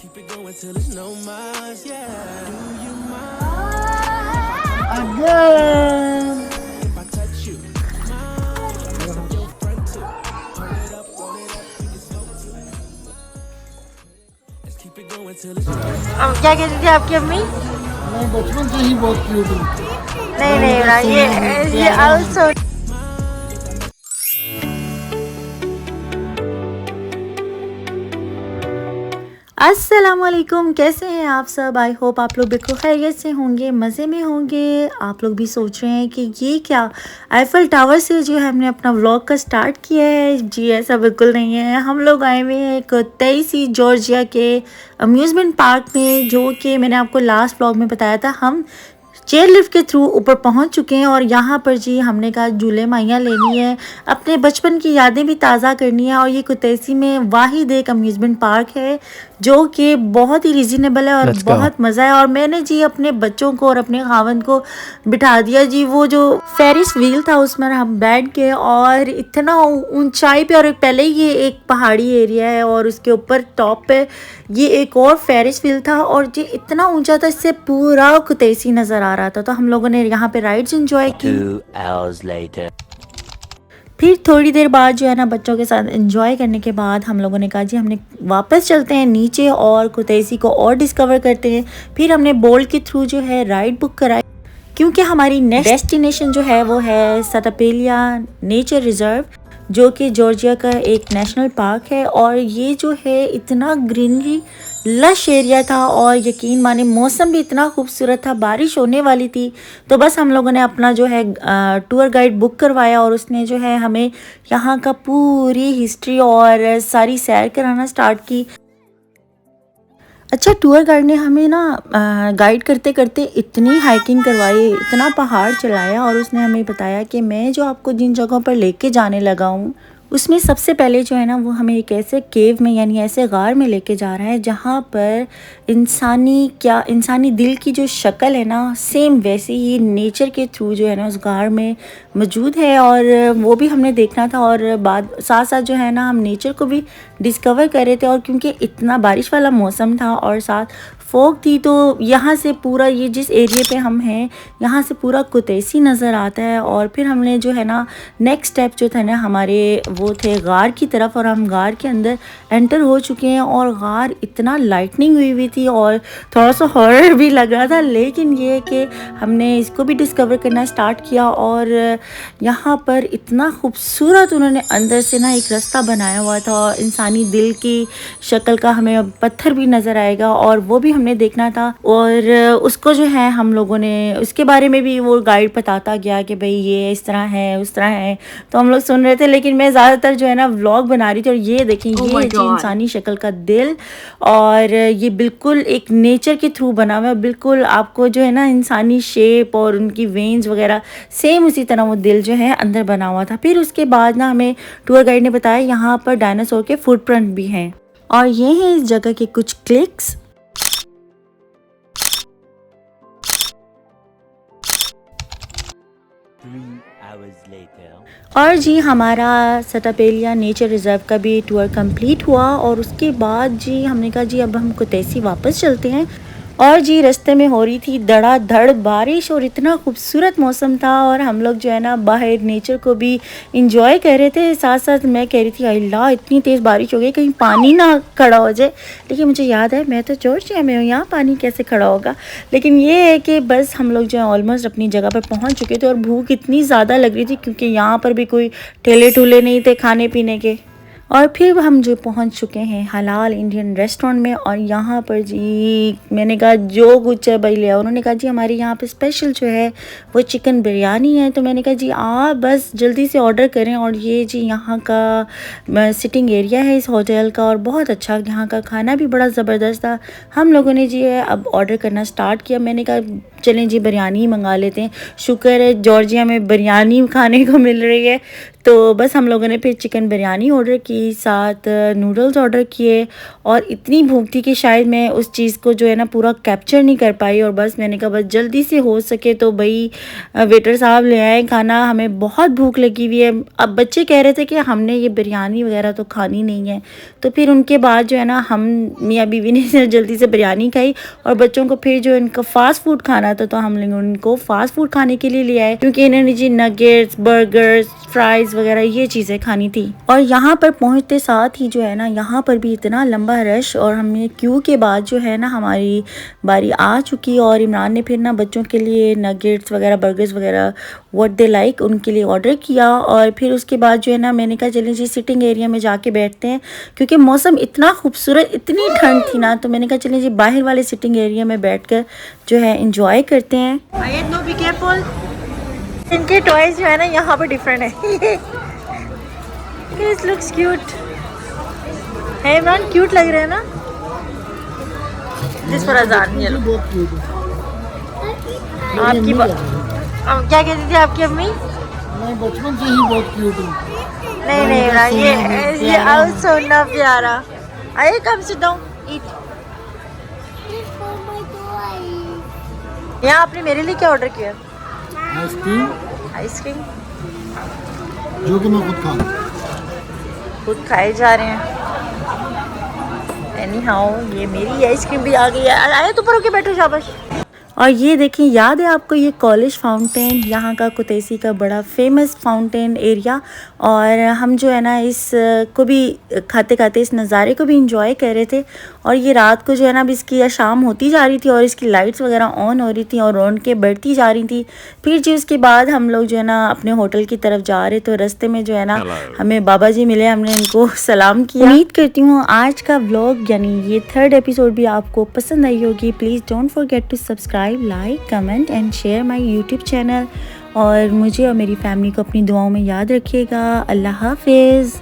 Again. अब क्या कहती थी आपकी अम्मी? मैं बचपन से ही बहुत क्यूट हूँ। नहीं नहीं ना, ये also अस्सलामुअलैकुम, कैसे हैं आप सब? आई होप आप लोग बिल्कुल खैरियत से होंगे, मज़े में होंगे। आप लोग भी सोच रहे हैं कि ये क्या आईफल टावर से जो है हमने अपना व्लॉग का स्टार्ट किया है। जी ऐसा बिल्कुल नहीं है। हम लोग आए हुए हैं एक तेईसी जॉर्जिया के अम्यूज़मेंट पार्क में, जो कि मैंने आपको लास्ट व्लॉग में बताया था। हम चेयर लिफ्ट के थ्रू ऊपर पहुंच चुके हैं और यहाँ पर जी हमने कहा झूले माइयाँ लेनी है, अपने बचपन की यादें भी ताज़ा करनी है। और ये कुतैसी में वाहिद एक अम्यूज़मेंट पार्क है जो कि बहुत ही रीज़नेबल है और बहुत मज़ा है। और मैंने जी अपने बच्चों को और अपने खावंद को बिठा दिया जी, वो जो फेरिस व्हील था उसमें हम बैठ गए और इतना ऊंचाई पे, और पहले ये एक पहाड़ी एरिया है और उसके ऊपर टॉप पे ये एक और फेरिस व्हील था और ये इतना ऊंचा था, इससे पूरा कुतैसी नज़र आ रहा था। तो हम लोगों ने यहाँ पे राइड्स एंजॉय की। 2 hours later. फिर थोड़ी देर बाद जो है ना बच्चों के साथ एंजॉय करने के बाद हम लोगों ने कहा जी हमने वापस चलते हैं नीचे और कुतैसी को और डिस्कवर करते हैं। फिर हमने बोल्ट के थ्रू जो है राइड बुक कराई, क्योंकि हमारी नेक्स्ट डेस्टिनेशन जो है वो है सटापेलिया नेचर रिजर्व, जो कि जॉर्जिया का एक नेशनल पार्क है। और ये जो है इतना ग्रीनरी लश एरिया था और यकीन माने मौसम भी इतना खूबसूरत था, बारिश होने वाली थी। तो बस हम लोगों ने अपना जो है टूर गाइड बुक करवाया और उसने जो है हमें यहाँ का पूरी हिस्ट्री और सारी सैर कराना स्टार्ट की। अच्छा, टूर गाइड ने हमें ना गाइड करते करते इतनी हाइकिंग करवाई, इतना पहाड़ चलाया और उसने हमें बताया कि मैं जो आपको जिन जगहों पर लेके जाने लगा हूँ उसमें सबसे पहले जो है ना वो हमें एक ऐसे केव में यानी ऐसे गार में लेके जा रहा है जहाँ पर इंसानी दिल की जो शक्ल है ना सेम वैसे ही नेचर के थ्रू जो है ना उस गार में मौजूद है। और वो भी हमने देखना था और बाद साथ साथ जो है ना हम नेचर को भी डिस्कवर कर रहे थे। और क्योंकि इतना बारिश वाला मौसम था और साथ फोग थी, तो यहाँ से पूरा ये जिस एरिया पे हम हैं यहाँ से पूरा कुतैसी नज़र आता है। और फिर हमने जो है ना नेक्स्ट स्टेप जो था ना हमारे वो थे गार की तरफ, और हम गार के अंदर एंटर हो चुके हैं। और गार इतना लाइटनिंग हुई हुई थी और थोड़ा सा हॉरर भी लग रहा था, लेकिन ये है कि हमने इसको भी डिस्कवर करना स्टार्ट किया। और यहाँ पर इतना खूबसूरत उन्होंने अंदर से ना एक रास्ता बनाया हुआ था, इंसानी दिल की शक्ल का हमें पत्थर भी नज़र आएगा और वो भी हमने देखना था। और उसको जो है हम लोगों ने उसके बारे में भी वो गाइड बताता गया कि भाई ये इस तरह है उस तरह है, तो हम लोग सुन रहे थे। लेकिन मैं ज़्यादातर जो है ना व्लॉग बना रही थी। और ये देखें ये है जी इंसानी शक्ल का दिल, और ये बिल्कुल एक नेचर के थ्रू बना हुआ है, बिल्कुल आपको जो है ना इंसानी शेप और उनकी वेन्स वगैरह सेम उसी तरह वो दिल जो है अंदर बना हुआ था। फिर उसके बाद ना हमें टूर गाइड ने बताया यहाँ पर डायनासोर के फुटप्रिंट भी हैं और ये हैं इस जगह के कुछ क्लिक्स। और जी हमारा सटापेलिया नेचर रिज़र्व का भी टूर कंप्लीट हुआ और उसके बाद जी हमने कहा जी अब हम कुतैसी वापस चलते हैं। और जी रास्ते में हो रही थी धड़ाधड़ बारिश और इतना खूबसूरत मौसम था और हम लोग जो है ना बाहर नेचर को भी इंजॉय कर रहे थे। साथ साथ मैं कह रही थी अल्लाह इतनी तेज़ बारिश हो गई कहीं पानी ना खड़ा हो जाए, लेकिन मुझे याद है मैं तो जॉर्जिया में हूँ, यहाँ पानी कैसे खड़ा होगा। लेकिन ये है कि बस हम लोग जो है ऑलमोस्ट अपनी जगह पर पहुँच चुके थे और भूख इतनी ज़्यादा लग रही थी क्योंकि यहाँ पर भी कोई ठेले ठूले नहीं थे खाने पीने के। और फिर हम जो पहुंच चुके हैं हलाल इंडियन रेस्टोरेंट में और यहाँ पर जी मैंने कहा जो कुछ है भाई लिया। उन्होंने कहा जी हमारे यहाँ पे स्पेशल जो है वो चिकन बिरयानी है। तो मैंने कहा जी आप बस जल्दी से ऑर्डर करें। और ये जी यहाँ का सिटिंग एरिया है इस होटल का और बहुत अच्छा, यहाँ का खाना भी बड़ा ज़बरदस्त था। हम लोगों ने जी अब ऑर्डर करना स्टार्ट किया। मैंने कहा चलें जी बिरयानी मंगा लेते हैं। शुक्र है जॉर्जिया में बिरयानी खाने को मिल रही है, तो बस हम लोगों ने फिर चिकन बिरयानी ऑर्डर की, साथ नूडल्स ऑर्डर किए। और इतनी भूख थी कि शायद मैं उस चीज़ को जो है ना पूरा कैप्चर नहीं कर पाई, और बस मैंने कहा बस जल्दी से हो सके तो भाई वेटर साहब ले आए खाना, हमें बहुत भूख लगी हुई है। अब बच्चे कह रहे थे कि हमने ये बिरयानी वगैरह तो खानी नहीं है, तो फिर उनके बाद जो है ना हम मियाँ बीवी ने जल्दी से बिरयानी खाई, और बच्चों को फिर जो इनका फ़ास्ट फूड खाना था तो हम लोग उनको फ़ास्ट फूड खाने के लिए ले आए, क्योंकि इन्होंने जी नगेट्स, बर्गर्स, फ्राइज़ वगैरह ये चीज़ें खानी थी। और यहाँ पर पहुँचते साथ ही जो है ना यहाँ पर भी इतना लंबा रश, और हमने क्यू के बाद जो है ना हमारी बारी आ चुकी, और इमरान ने फिर ना बच्चों के लिए नगेट्स वगैरह, बर्गर्स वगैरह व्हाट दे लाइक उनके लिए ऑर्डर किया। और फिर उसके बाद जो है ना मैंने कहा चलें जी सिटिंग एरिया में जाके बैठते हैं, क्योंकि मौसम इतना खूबसूरत, इतनी ठंड थी ना, तो मैंने कहा चलें जी बाहर वाले सिटिंग एरिया में बैठकर जो है इंजॉय करते हैं। नो बी केयरफुल, इनके टॉयज जो है ना यहाँ पर डिफरेंट है। This looks cute. है इमरान, क्यूट लग रहे हैं ना। जिस पर अजान ये लो। बहुत क्यूट है। आपकी क्या कहती थी आपकी अम्मी? मैं बचपन से ही बहुत क्यूट हूँ। नहीं इमरान, ये आल्सो ना प्यारा। आइए कम सिट डाउन, ईट। यहाँ आपने मेरे लिए क्या ऑर्डर किया? आइसक्रीम, जो कि मैं खुद खा लूँ। खुद खाए जा रहे हैं। एनी हाउ ये मेरी आइसक्रीम भी आ गई है। आए तो ऊपर होके बैठो, शाबाश। और ये देखें, याद है आपको ये कॉलेज फाउंटेन, यहाँ का कुतैसी का बड़ा फेमस फाउंटेन एरिया। और हम जो है ना इस को भी खाते खाते इस नज़ारे को भी इंजॉय कर रहे थे। और ये रात को जो है ना अब इसकी शाम होती जा रही थी, और इसकी लाइट्स वगैरह ऑन हो रही थी और रौनकें बढ़ती जा रही थी। फिर जी उसके बाद हम लोग जो है ना अपने होटल की तरफ जा रहे, तो रास्ते में जो है ना हमें बाबा जी मिले, हमने इनको सलाम किया। उम्मीद करती हूँ आज का व्लॉग यानी ये 3rd एपिसोड भी आपको पसंद आई होगी। Please don't forget to subscribe, like, comment and share my YouTube channel. और मुझे और मेरी फैमिली को अपनी दुआओं में याद रखिएगा। अल्लाह हाफिज़।